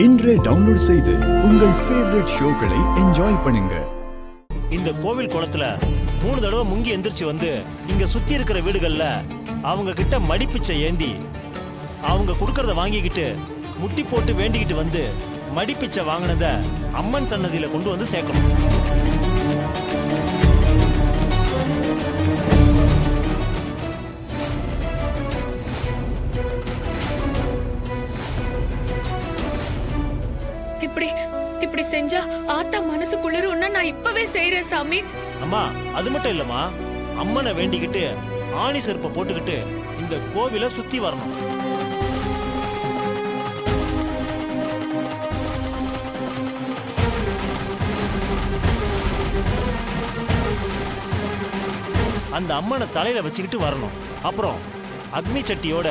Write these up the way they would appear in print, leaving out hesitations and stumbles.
இன்றே டவுன்லோட் செய்து உங்கள் ஃபேவரட் ஷோக்களை என்ஜாய் பண்ணுங்க. இந்த கோவில் குளத்துல 3 தடவை முங்கி எந்திரிச்சு வந்து இங்க சுத்தி இருக்கிற வீடுகள்ல அவங்க கிட்ட மடிப்பிச்சை ஏந்தி அவங்க கொடுக்கறத வாங்கிக்கிட்டு முட்டி போட்டு வேண்டிக்கிட்டு வந்து மடிப்பிச்சை வாங்கினத அம்மன் சன்னதியில கொண்டு வந்து சேர்க்கணும். இப்படி செஞ்சா ஆத்தா மனசு குளிரும்னா நான் இப்பவே செய்யறேன் சாமி. அம்மா அது மட்டும் இல்லம்மா, அம்மனை வேண்டிக்கிட்டு ஆணி செருப்பை போட்டுக்கிட்டு இந்த கோவிலை சுத்தி வரணும். அந்த அம்மனை தலையில வச்சுக்கிட்டு வரணும். அப்புறம் அக்னி சட்டியோட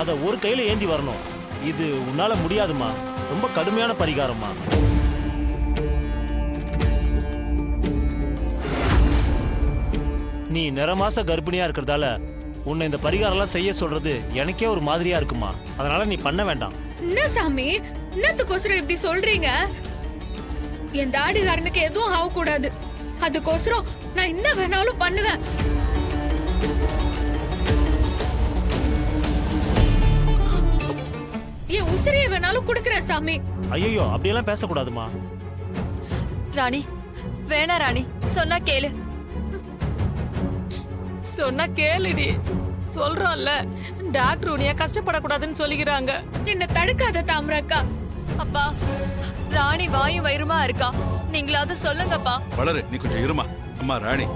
அத ஒரு கையில ஏந்தி வரணும். இது உன்னால முடியாதுமா, ரொம்ப கடுமையான பரிகாரம்மா. நீ நிறமாச கர்ப்பிணியா இருக்கிறதால உன்னை இந்த பரிகாரம்லாம் செய்ய சொல்றது எனக்கே ஒரு மாதிரியா இருக்குமா. அதனால நீ பண்ண வேண்டாம். என்ன சாமி, என்னத்துக்கோசரம் இப்படி சொல்றீங்க? என் தாடிகாரனுக்கு எதுவும் ஆகக்கூடாது, அதுக்கோசரம் நான் என்ன வேணாலும் பண்ணுவேன். என் உசிரியை வேணாலும் குடுக்கறேன் சாமி. ஐயோ அப்படியெல்லாம் பேசக்கூடாதுமா. ராணி வேணா ராணி, சொன்னா கேளு. சொன்னா கேளுடி, சொல்றோம்ல டாக்டர் உனியா கஷ்டப்படக்கூடாதுன்னு சொல்லிக்கிறாங்க. என்ன தடுக்காத தாமரக்கா. அப்பா ராணி வாயும் வயிறுமா இருக்கா, நீங்களாவது சொல்லுங்கப்பா. வளரு, நீ கொஞ்சம் இருமா. அம்மா ராணி,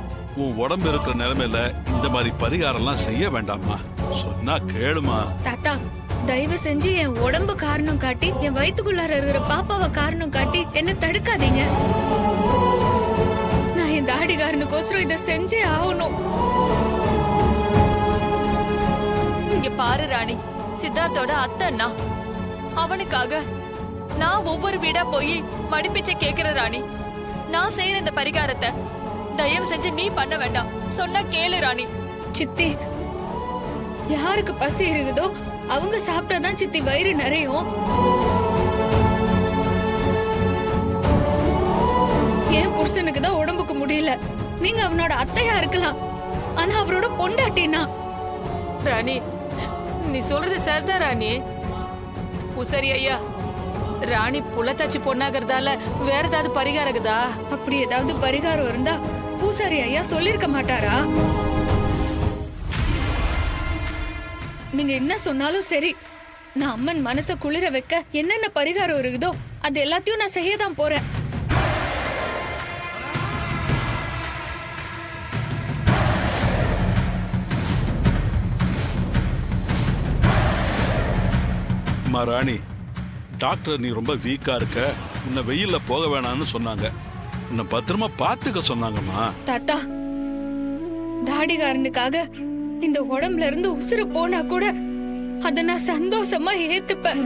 உன் உடம்பு இருக்கிற நிலைமையில இந்த மாதிரி பரிகாரம் எல்லாம் செய்ய வேண்டாம்மா, சொன்னா கேளுமா. தாத்தா தயவு செஞ்சு என் உடம்பு காரணம் காட்டி என் வயிற்றுக்குள்ளார இருக்கிற பாப்பாவை காரணம் காட்டி என்ன தடுக்காதீங்க. நான் என் தாடிகாரனுக்கோசரம் இதை செஞ்சே ஆகணும். இங்க பாரு ராணி, சித்தார்த்தோட அத்தன்னா அவனுக்காக நான் ஒவ்வொரு வீடா போய் மடிப்பிச்சை கேக்குற ராணி. நான் செய்யற இந்த பரிகாரத்தை தயவு செஞ்சு நீ பண்ண வேண்டாம், சொன்னா கேளு ராணி. சித்தி, யாருக்கு பசி இருக்குதோ அவங்க சாப்பிட்டாதான் சித்தி வயிறு நிறையும். என் புருஷனுக்கு தான் உடம்புக்கு முடியல. நீங்க அவனோட அத்தையா இருக்கலாம், ஆனா அவரோட பொண்டாட்டினா. ராணி நீ சொல்றது சரிதான் ராணி. உசரி ஐயா, ராணி புலத்தாச்சி பொண்ணாகிறதால வேற ஏதாவது பரிகாரம் இருக்குதா? அப்படி ஏதாவது பரிகாரம் இருந்தா பூசாரி ஐயா சொல்லிருக்க மாட்டாரா? நீங்க என்ன சொன்னாலும் சரி, நான் அம்மன் மனச குளிர வைக்க என்னென்ன பரிகாரம் இருக்குதோ அது எல்லாத்தையும் நான் செய்யதான் போறேன். அம்மா ராணி, டாக்டர் நீ ரொம்ப வீக்கா இருக்க, உன்னை வெயில்ல போக வேணாம்னு சொன்னாங்க. உன்னை பத்திரமா பாத்துக்க சொன்னாங்கம்மா. தாத்தா, தாடிகாரனுக்காக இந்த உடம்புல இருந்து உசுறு போனா கூட அத நான் சந்தோஷமா ஏத்துப்பேன்.